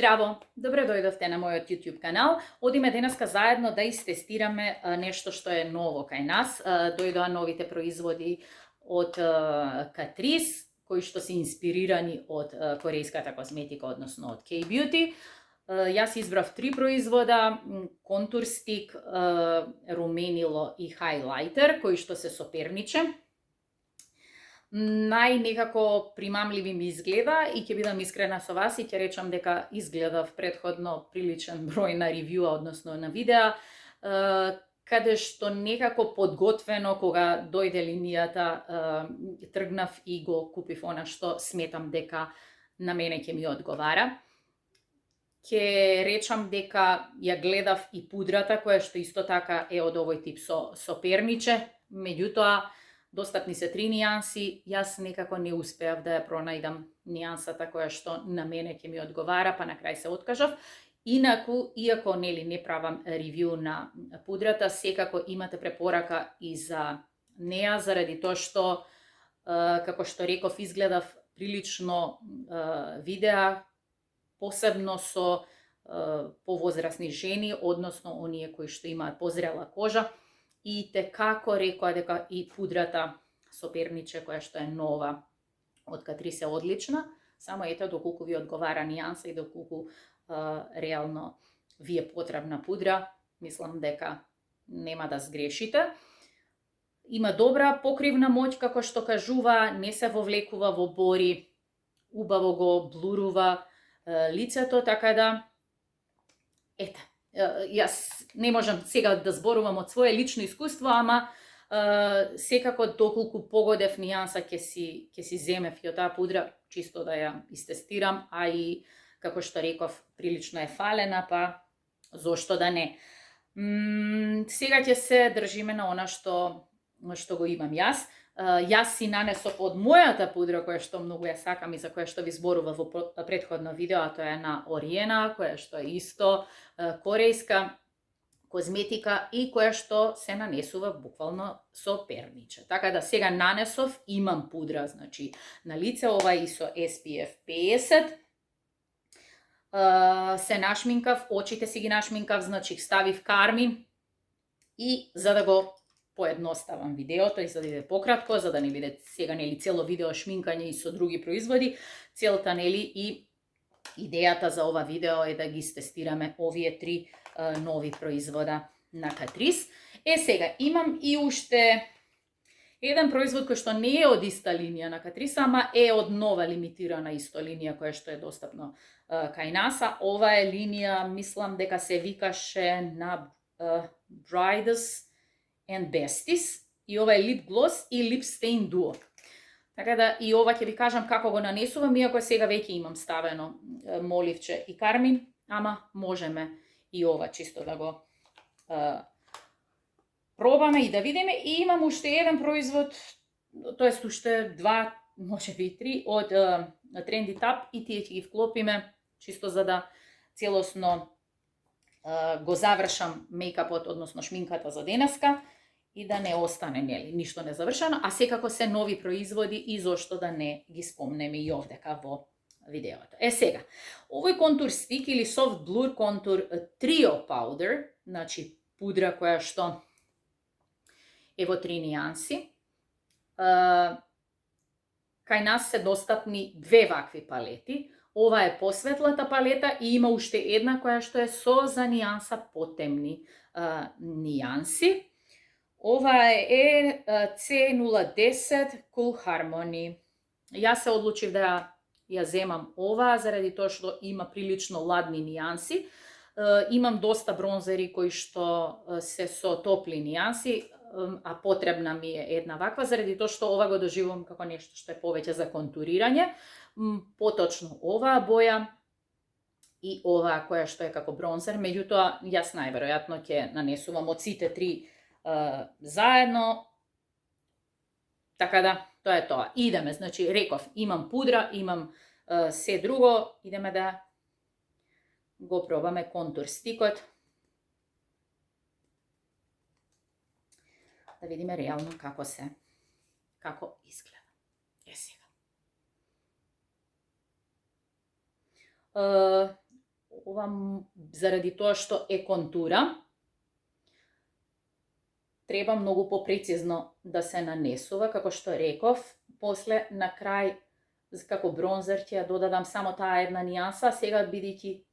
Здраво, добре дојдовте на мојот YouTube канал. Одиме денеска заедно да истестираме нешто што е ново кај нас. Дојдоа новите производи од Catrice, кои што се инспирирани од корејската козметика, односно од K-Beauty. Јас избрав 3 производа: контур стик, руменило и хайлайтер, кои што се соперниче. Најнекако примамливи ми изгледа и ќе бидам искрена со вас и ќе речам дека изгледав предходно приличен број на ревјуа, односно на видеа, каде што некако подготвено кога дојде линијата тргнав и го купив она што сметам дека на мене ќе ми одговара. Ќе речам дека ја гледав и пудрата, која што исто така е од овој тип соперниче, меѓутоа достапни се 3 нијанси, јас некако не успеав да ја пронајдам нијансата која што на мене ќе ми одговара, па на крај се откажав. Инаку, иако не правам ревју на пудрата, секако имате препорака и за неа, заради тоа што, како што реков, изгледав прилично видеа, посебно со повозрасни жени, односно оние кои што имаат позрела кожа, и како рекоа дека и пудрата соперниче која што е нова од Catrice е одлична, само ете доколку ви одговара нијанса и доколку реално ви е потребна пудра, мислам дека нема да сгрешите. Има добра покривна моќ, како што кажува, не се вовлекува во бори, убаво го блурува лицето, така да ете. Јас не можам сега да зборувам од свое лично искуство, ама секако доколку погодев нијанса ќе си земев ја таа пудра, чисто да ја истестирам, а и како што реков, прилично е фалена, па зошто да не. Сега ќе се држиме на она што го имам јас. Јас си нанесов од мојата пудра, која што многу ја сакам и за која што ви зборува во предходно видео, а тоа е на Oriena, која што е исто корејска козметика и која што се нанесува буквално соперниче. Така да сега нанесов, имам пудра, значи на лице, ова и со SPF 50. Се нашминкав, очите си ги нашминкав, значи ставив кармин и за да го поедноставам видеото и за да биде пократко, за да не биде сега цело видео шминкање и со други производи, целта и идејата за ова видео е да ги тестираме овие 3 нови производа на Catrice. Сега имам и уште еден производ кој што не е од иста линија на Catrice, ама е од нова лимитирана исто линија која што е достапно кај нас. Ова е линија, мислам дека се викаше на Brides and Besties, и ова е Lip Gloss и Lip Stain Duo. Така да и ова ќе ви кажам како го нанесувам, иако сега веќе имам ставено моливче и кармин, ама можеме и ова чисто да го пробаме и да видиме. И имам уште еден производ, тоест уште 2, можеби и 3 од Trendy Tap, и тие ќе ги вклопиме чисто за да целосно го завршам мејкапот, односно шминката за денеска, и да не остане ништо незавршено, а секако се нови производи и зошто да не ги спомнеме и овдека во видеото. Сега, овој контур стик или soft blur контур trio powder, значи пудра која што е во 3 нијанси. Кај нас се достапни 2 вакви палети. Ова е посветлата палета и има уште една која што е со за нијанса потемни нијанси. Ова е C010 Cool Harmony. Јас се одлучив да ја земам ова, заради тоа што има прилично ладни нијанси. Имам доста бронзери кои што се со топли нијанси, а потребна ми е една ваква, заради тоа што ова го доживувам како нешто што е повеќе за контурирање. Поточно оваа боја и оваа која што е како бронзер, меѓутоа јас најверојатно ќе нанесувам од сите 3 заедно. Така да, тоа е тоа. Идеме, значи реков, имам пудра, имам се друго, идеме да го пробаме контур стикот. Да видиме реално како изгледа. Сега. ова заради тоа што е контура, треба многу попрецизно да се нанесува, како што реков. После, на крај, како бронзер, ќе ја додадам само таа една нијанса. Сега, бидејќи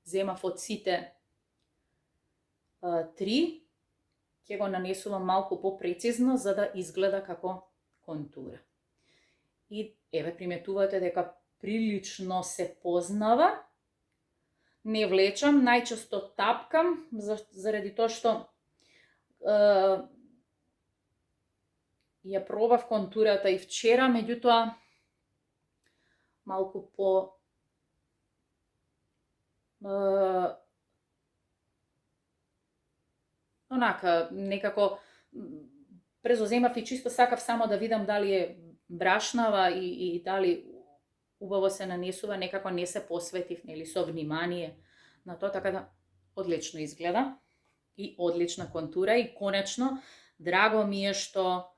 земав од сите 3, ќе го нанесувам малку попрецизно, за да изгледа како контура. И, еве, приметувате дека прилично се познава. Не влечам, најчесто тапкам, заради тоа што ја пробав контурата и вчера, меѓутоа малку по онака, некако презоземав и чисто сакав само да видам дали е брашнава и дали убаво се нанесува, некако не се посветив, нели, со внимание на тоа, така да одлично изгледа и одлична контура и конечно драго ми е што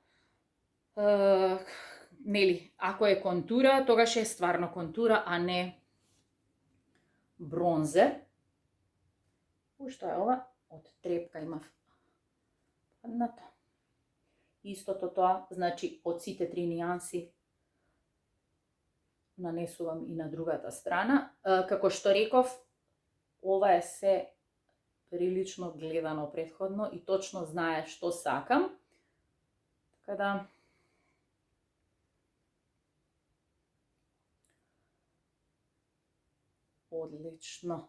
нели, ако е контура, тогаш е стварно контура, а не бронзер. Ушто е ова? Од трепка имав паднато. Истото тоа, значи од сите 3 нијанси нанесувам и на другата страна. Како што реков, ова е се прилично гледано претходно и точно знае што сакам. Така да одлично.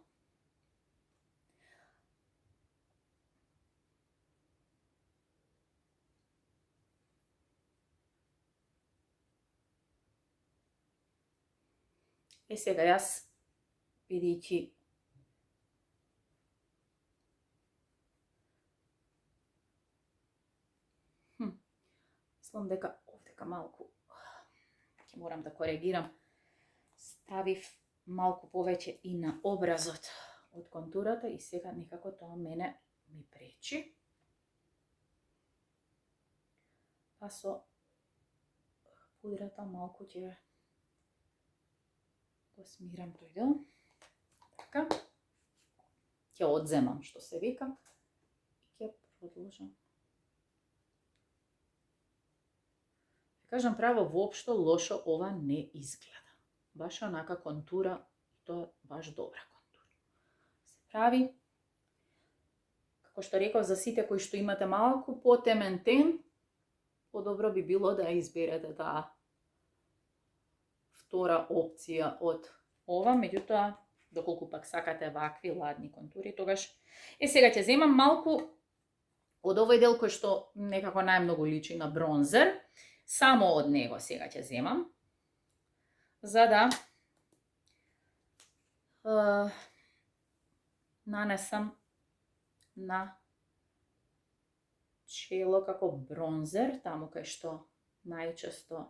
Сега јас, бидејќи мислам дека овдека малку ќе морам да коригирам. Ставив малку повеќе и на образот од контурата и сега некако тоа мене ми пречи. Па со пудрата малку ќе го смирам тој дел. Така. Ќе одземам, што се вика, и ќе продолжам. Кажам право, воопшто лошо ова не изгледа. Баш онака контура, тоа баш добра контура. Се прави, како што реков, за сите кои што имате малку потемен тен, подобро би било да ја изберете таа втора опција од ова, меѓутоа, доколку пак сакате вакви ладни контури, тогаш сега ќе земам малку од овој дел кој што некако најмногу личи на бронзер. Само од него сега ќе земам, за да нанесам на чело како бронзер, таму кај што најчесто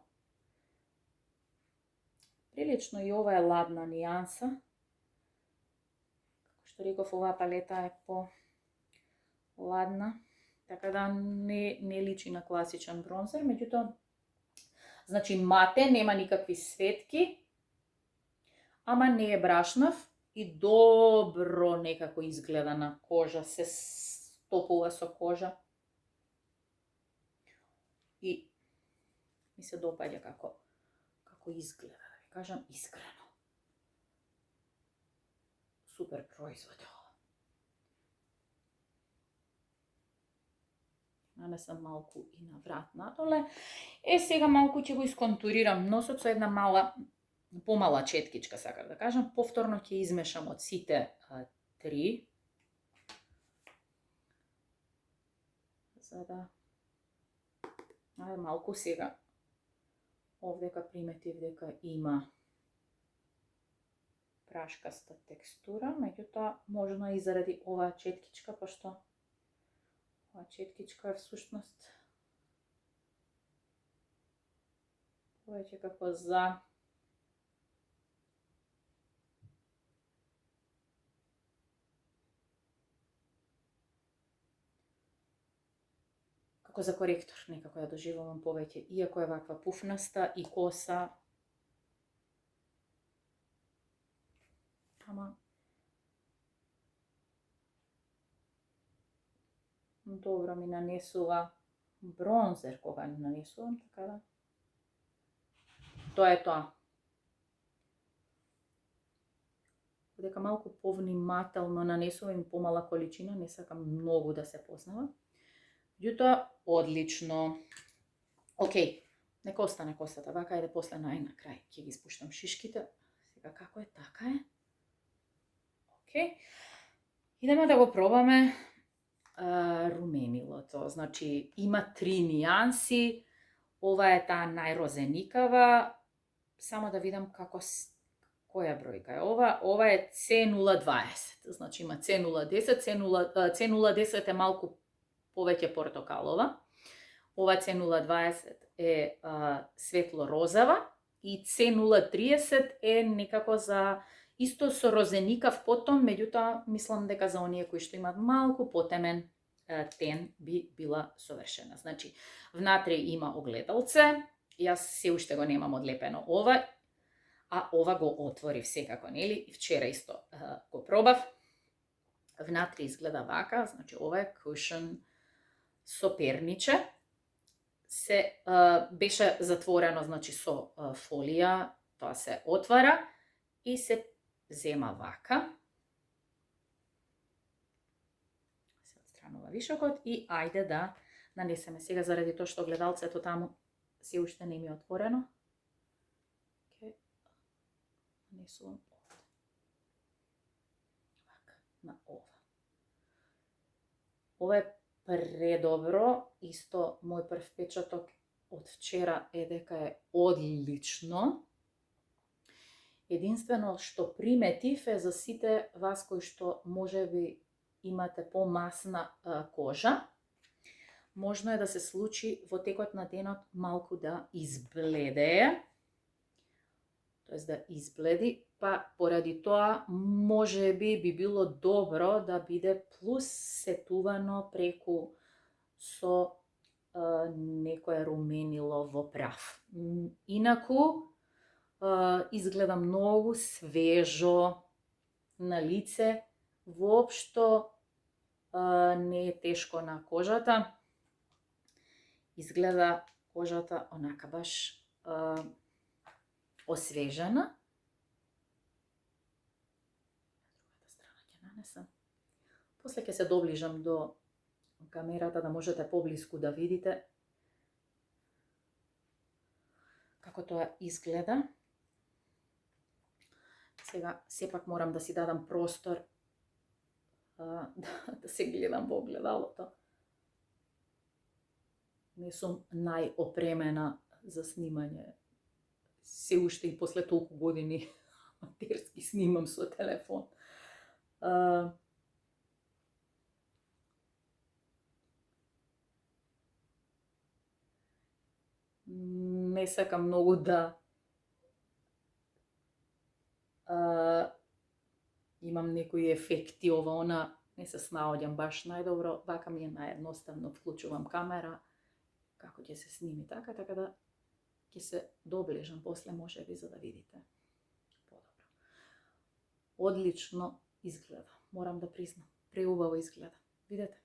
прилично и ова е ладна нијанса. Како што реков, оваа палета е по ладна, така да не личи на класичен бронзер, меѓутоа, значи мате, нема никакви светки, ама не е брашнав и добро некако изгледа на кожа, се стопува со кожа. И ми се допаѓа како изгледа, да ви кажам искрено. Супер производ. Нанесам малку и на врат надоле. Сега малку ќе го исконтурирам носот со една помала четкичка, сакам да кажам. Повторно ќе измешам од сите 3. За да малку сега овдека приметив дека има прашкаста текстура, меѓутоа можно и заради оваа четкичка, пошто оваа четкичка е всушност повеќе како за коректор, некако ја доживувам повеќе, иако е ваква пуфнаста и коса. Ама добро ми нанесува бронзер кога нанесувам, така да. Тоа е тоа. Дека малку повнимателно нанесувам помала количина, не сакам многу да се познава. Меѓутоа, одлично. Океј, нека остане косата, вака иде после најнакрај. Ќе ги спуштам шишките. Сега како е, така е. Океј. Идеме да го пробаме руменилото. Значи, има 3 нијанси. Ова е таа најрозеникава. Само да видам која бројка е ова. Ова е C020. Значи, има C010. C010 е малку повеќе портокалова. Ова C020 е светло розава и C030 е некако за исто со розеникав потон, меѓутоа мислам дека за оние кои што имаат малку потемен тен би била совршена. Значи, внатре има огледалце, јас се уште го немам одлепено ова, а ова го отворив секако, нели? И вчера исто го пробав. Внатре изгледа вака, значи ова е cushion со перниче. Беше затворено, значи со фолија, тоа се отвара и се зема вака. Се отстранува вишокот и ајде да нанесеме сега, заради тоа што гледалцето таму се уште не ми е отворено. Ке нанесувам овде. Вака, на ова. Ова е предобро, исто мој прв печаток од вчера е дека е одлично. Единствено што приметив е за сите вас кои што можеби имате помасна кожа, можно е да се случи во текот на денот малку да избледее, тоест да избледи, па поради тоа можеби би било добро да биде плюс сетувано преку со некое руменило во прав. Инаку изгледа многу свежо на лице, воопшто не е тешко на кожата. Изгледа кожата онака баш освежена. Другата страна ќе нанесам. После ќе се доближам до камерата да можете поблиску да видите како тоа изгледа. Сега сепак морам да си дадам простор да се гледам во огледалото. Не сум најопремена за снимање. Се уште и после толку години аматерски снимам со телефон. Не сакам многу да имам некои ефекти, ова, не се снаоѓам баш најдобро, вака ми е наједноставно, вклучувам камера, како ќе се сними така да ќе се доближам после можеби за да видите подобро. Одлично изгледа, морам да признам, преубаво изгледа. Видете?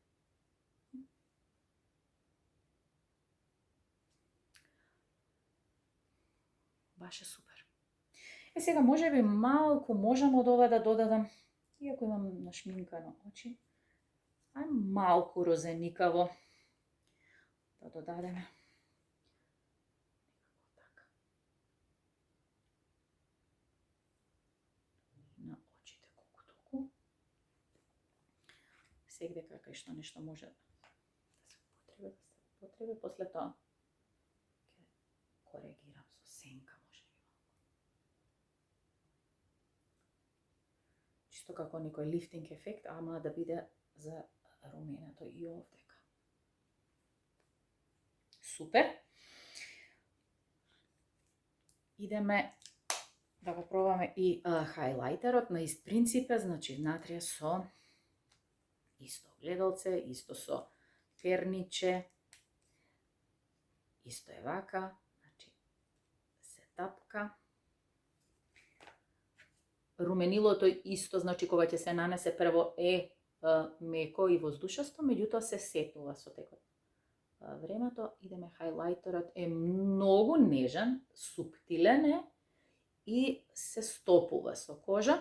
Баш е супер. Сега можеби малку можам од ова да додадам, иако имам нашминкано очи, малку розеникаво да додадеме. На очите колку толку. Сегде кај што нешто може да се употреби, после тоа ќе коригирам со сенка. Чисто како некој лифтинг ефект, ама да биде за руменето и овдека. Супер! Идеме да го пробаме и хайлайтерот на ист принципе, значи внатре со исто огледалце, исто со перниче, исто е вака, значи се тапка. Руменилото исто, значи кога ќе се нанесе прво е меко и воздушасто, меѓутоа се сетува со текот времето. Идеме, хайлайтерот е многу нежен, суптилен е и се стопува со кожа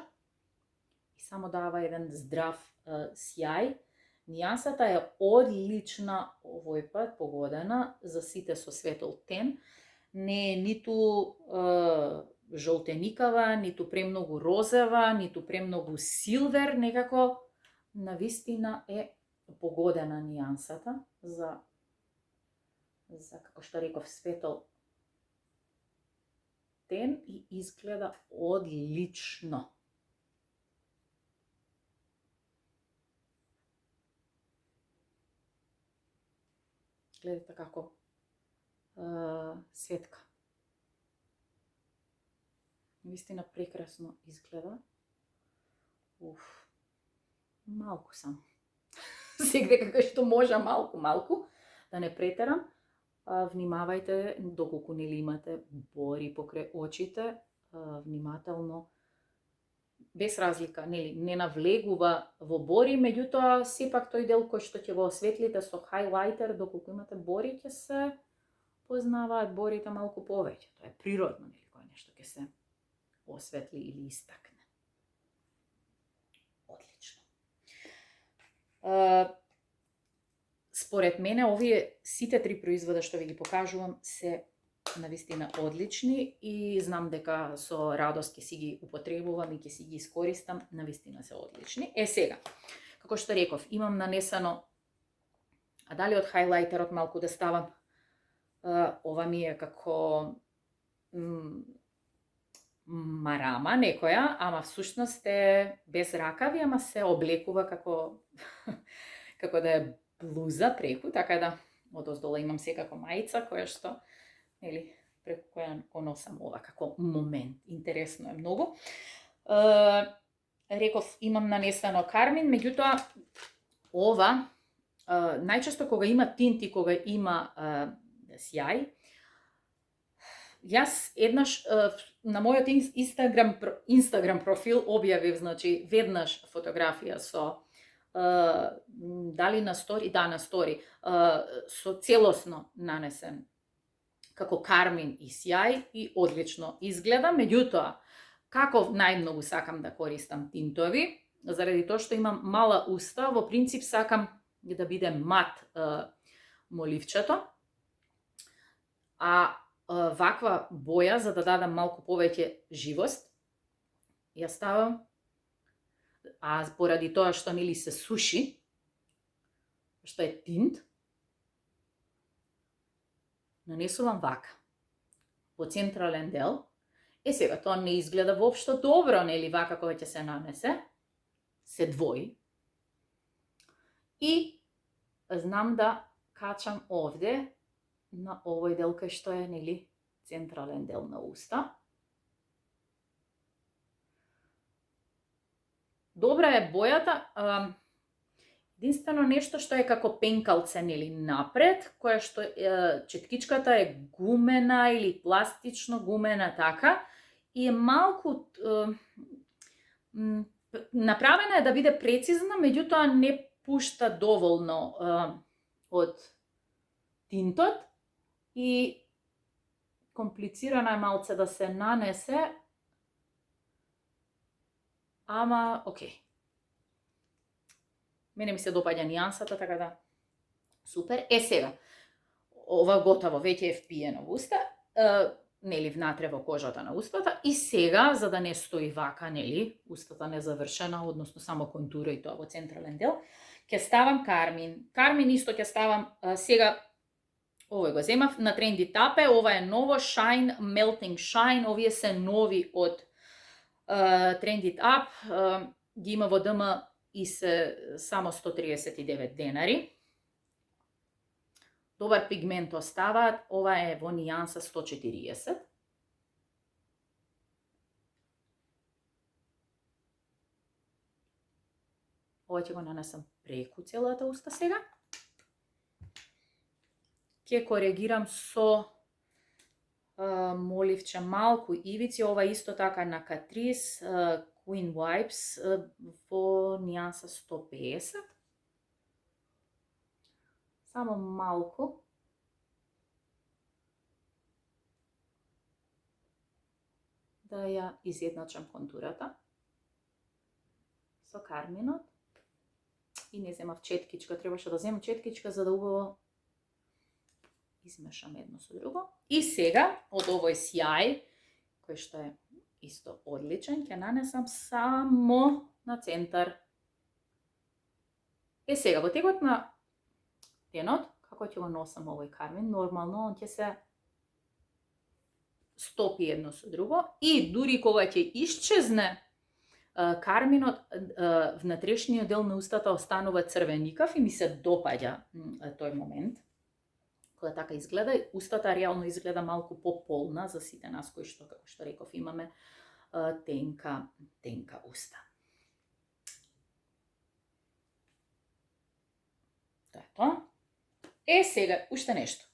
и само дава еден здрав сјај. Нијансата е одлична овој пат, погодена за сите со светол тен. Не е ниту жолтеникава, ниту премногу розева, ниту премногу силвер, некако навистина е погодена нијансата за како што реков, светол тен и изгледа одлично. Гледате како светка. Вистина прекрасно изгледа. Малку сам. Сегде како што може малку, да не претерам. Внимавајте доколку нели имате бори покрај очите, внимателно, без разлика, нели не навлегува во бори, меѓутоа сепак тој дел кој што ќе го осветлите со хайлайтер, доколку имате бори, ќе се познаваат борите малку повеќе. Тоа е природно, нели, кој нешто ќе се осветли или истакне. Одлично. Според мене, овие сите три производа што ви ги покажувам се навистина одлични и знам дека со радост ќе си ги употребувам и ќе си ги искористам, навистина се одлични. Сега, како што реков, имам нанесено, а дали од хайлайтерот малку да ставам, ова ми е како марама некоја, ама всушност е без ракави, ама се облекува како како да е блуза преку, така да одоздола имам секако мајца која што, нели, преку која го носам ова како момент. Интересно е многу. Реков, имам нанесено кармин, меѓутоа ова најчесто кога има тинти, кога има сјај, јас еднаш на мојот Инстаграм профил објавив, значи, веднаш фотографија со дали на стори, на стори, со целосно нанесен како кармин и сјај и одлично изгледа. Меѓутоа, како најмногу сакам да користам тинтови, заради тоа што имам мала уста, во принцип сакам да биде мат моливчето, а ваква боја, за да дадам малку повеќе живост, ја ставам, а поради тоа што нели се суши, што е тинт, нанесувам вака, во централен дел. Сега, тоа не изгледа воопшто добро, нели, вака кога ќе се нанесе, се двои. И знам да качам овде, на овој дел кај што е, нели, централен дел на уста. Добра е бојата, единствено нешто што е како пенкалце, нели, напред, која што четкичката е гумена или пластично гумена така, и е малку направена е да биде прецизна, меѓутоа не пушта доволно од тинтот и комплицирана е малце да се нанесе, ама окей. Мене ми се допаѓа нијансата, така да супер. Сега, ова готово, веќе е впиено во уста, нели, внатре во кожата на устата, и сега, за да не стои вака, нели, устата незавршена, односно само контура и тоа во централен дел, ќе ставам кармин. Кармин исто ќе ставам сега. Овој го земав на Trendy Tape, ова е ново Shine Melting Shine, овие се нови од Trendy Tape, ги има во ДМ и се само 139 денари. Добар пигмент оставаат, ова е во нијанса 140. Ова ќе го нанесам преку целата уста сега. Ќе коригирам со моливче малку ивици, ова исто така на Catrice Queen Wipes во нијанса 150. Само малку. Да ја изедначам контурата со карминот. И не земав четкичка, требаше да земам четкичка за да убаво измешам едно со друго. И сега, од овој сјај, кој што е исто одличен, ќе нанесам само на центар. Сега, во текот на денот, како ќе го носам овој кармин, нормално он ќе се стопи едно со друго и дури кога ќе исчезне карминот, внатрешниот дел на устата останува црвеникав и ми се допаѓа тој момент. Кога така изгледа, устата реално изгледа малку пополна за сите нас кои што, како што реков, имаме тенка уста. Тоа е тоа. Сега, уште нешто.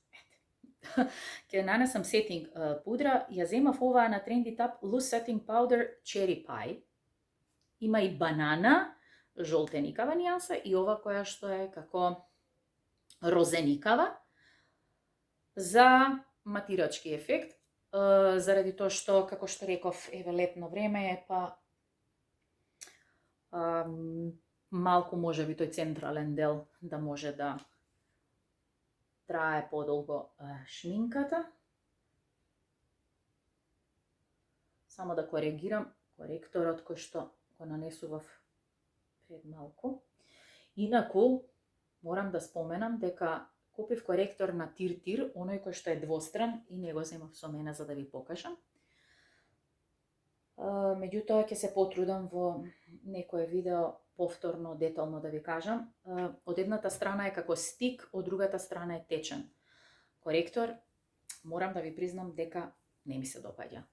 Ќе нанесам setting пудра. Ја земав оваа на Trendy Tap Loose Setting Powder Cherry Pie. Има и банана, жолтеникава нијанса и ова која што е како розеникава за матирачки ефект, заради тоа што, како што реков, еве летно време е, па малку можеби тој централен дел да може да трае подолго шминката. Само да коригирам коректорот кој што го нанесував пред малку. Инаку, морам да споменам дека купив коректор на Тир, оној кој што е двостран и не го земав со мене за да ви покажам. Меѓутоа ќе се потрудам во некое видео повторно, детално да ви кажам. Од едната страна е како стик, од другата страна е течен коректор. Морам да ви признам дека не ми се допаѓа.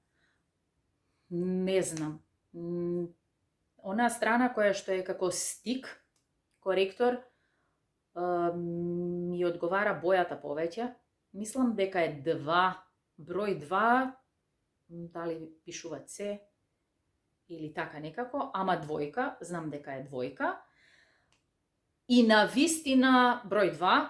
Не знам. Онаа страна која што е како стик коректор ми одговара бојата повеќе. Мислам дека е 2, број 2, дали пишува С или така некако, ама двојка, знам дека е двојка. И на вистина број 2,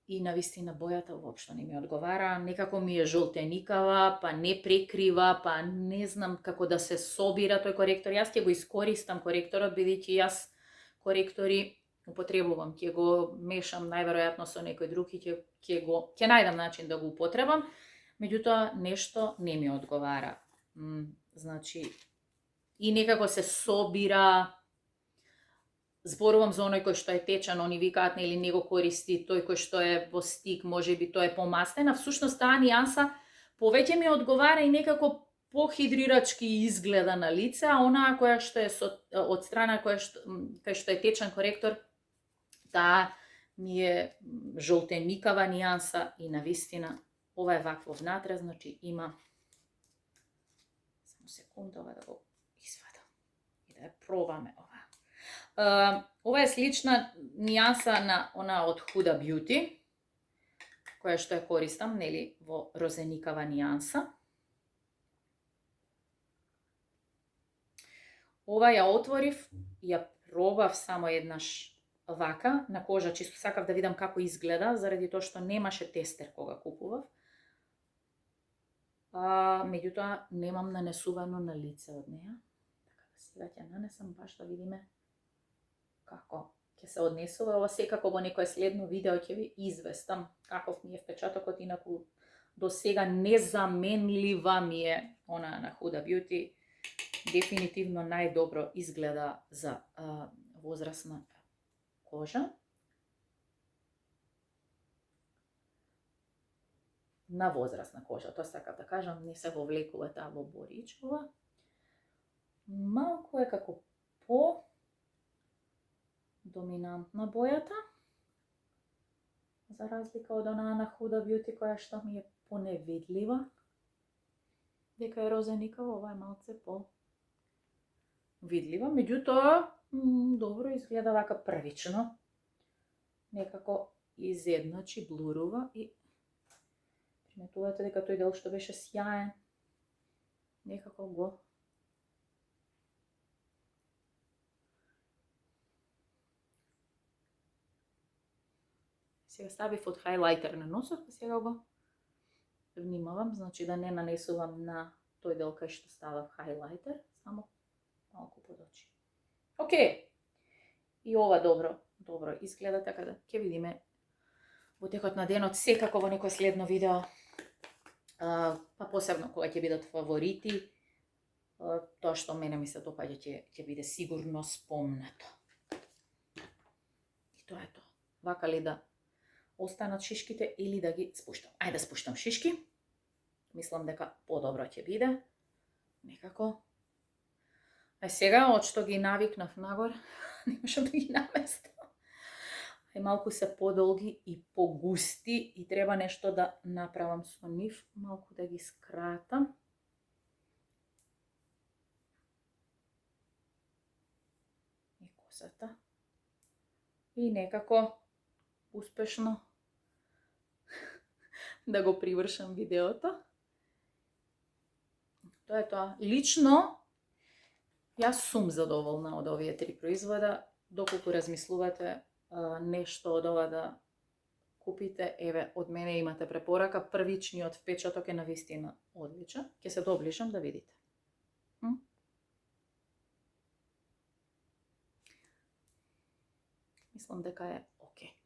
и на вистина бојата воопшто не ми одговара, некако ми е жолтеникава, па не прекрива, па не знам како да се собира тој коректор. Јас ќе го искористам коректорот, бидејќи јас коректори употребувам, ќе го мешам најверојатно со некој друг и ќе најдам начин да го употребам, меѓутоа нешто не ми одговара. Значи, и некако се собира. Зборувам за оној кој што е течен, они викаат нели не го користи, тој кој што е во стик, можеби тоа е помастена. Всушност таа нијанса повеќе ми одговара и некако похидрирачки изгледа на лице, а онаа која што е од страна кој што е течен коректор, таа ми е жолтеникава нијанса и навистина ова е вакво внатре, значи има само секунда ова да го извадам и да ја пробаме ова. Ова е слична нијанса на она од Huda Beauty, која што ја користам, нели, во розеникава нијанса. Ова ја отворив, ја пробав само еднаш вака на кожа, чисто сакав да видам како изгледа, заради тоа што немаше тестер кога купував. Меѓутоа немам нанесувано на лице од неа. Така да сега ќе нанесам баш да видиме како ќе се однесува. Ова секако во некое следно видео ќе ви известам каков ми е впечатокот, инаку до сега незаменлива ми е она на Huda Beauty. Дефинитивно најдобро изгледа за возрастна кожа. На возрастна кожа, тоа сакав да кажам, не се вовлекува таа во боричкова. Малку е како по доминантна бојата, за разлика од онаа на Huda Beauty која што ми е поневидлива. Дека е розеникава, ова е малце по видлива, меѓутоа добро изгледа вака првично. Некако изедначи, блурува и приметувате дека тој дел што беше сјаен, некако го Сега ставив од хайлайтер на носот, па сега го внимавам, значи да не нанесувам на тој дел кај што ставав хайлайтер, само малку под очи. Океј. И ова добро изгледа, така да ќе видиме во текот на денот, секако во некој следно видео, па посебно кога ќе бидат фаворити, тоа што мене ми се допаѓа ќе биде сигурно спомнато. И тоа е тоа. Вака ли да останат шишките или да ги спуштам? Ајде да спуштам шишки. Мислам дека подобро ќе биде. Некако. Сега, од што ги навикнав нагоре, не можам да ги наместам. Малку се подолги и погусти и треба нешто да направам со нив, малку да ги скратам. И косата. И некако успешно да го привршам видеото. Тоа е тоа. Лично, јас сум задоволна од овие 3 производа. Доколку размислувате нешто од ова да купите, еве, од мене имате препорака. Првичниот впечаток е навистина одличен. Ќе се доближам да видите. Мислам дека е окей.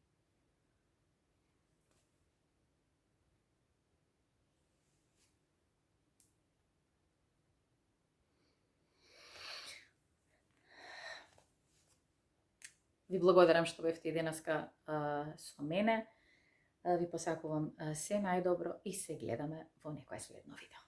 Ви благодарам што бевте денеска со мене. Ви посакувам се најдобро и се гледаме во некој следно видео.